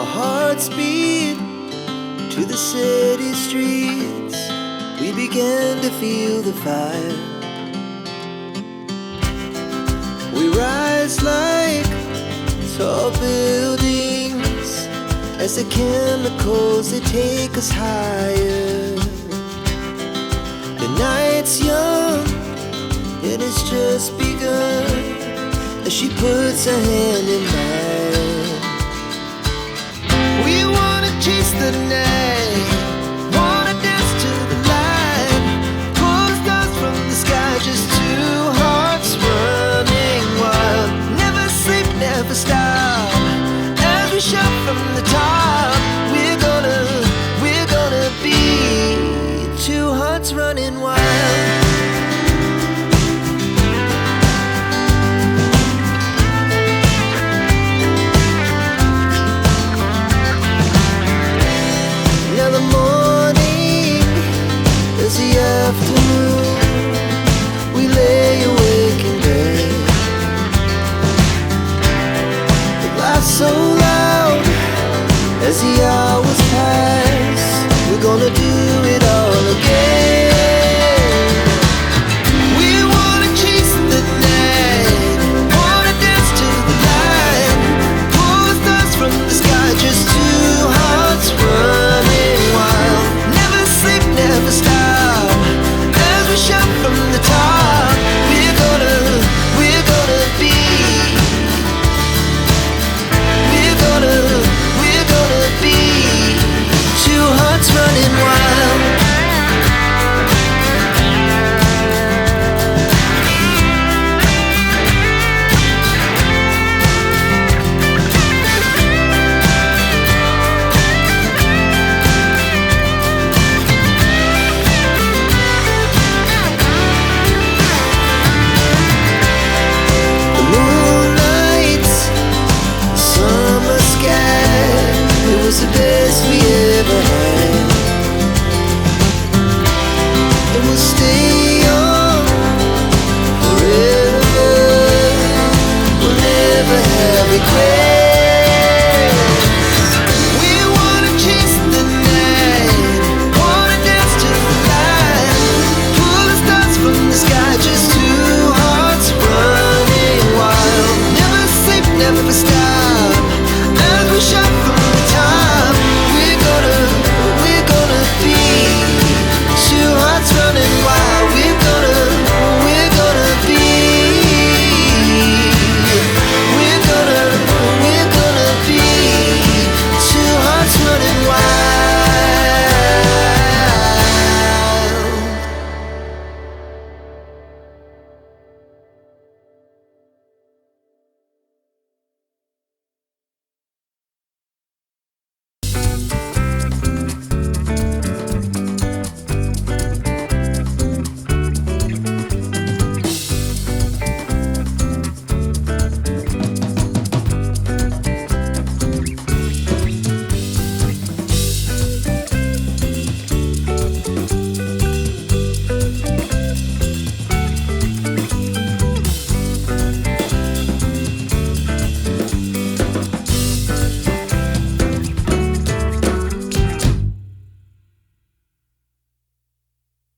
Our hearts beat to the city streets. We began to feel the fire. We rise like tall buildings as the chemicals, they take us higher. The night's young, it has just begun, as she puts her hand in mine. We wanna chase the night, wanna dance to the light, pull the stars from the sky, just two hearts running wild. Never sleep, never stop, as we shout from the top. We're gonna be two hearts running wild. Now the morning is the afternoon. We lay awake in bed. The laughs so loud as the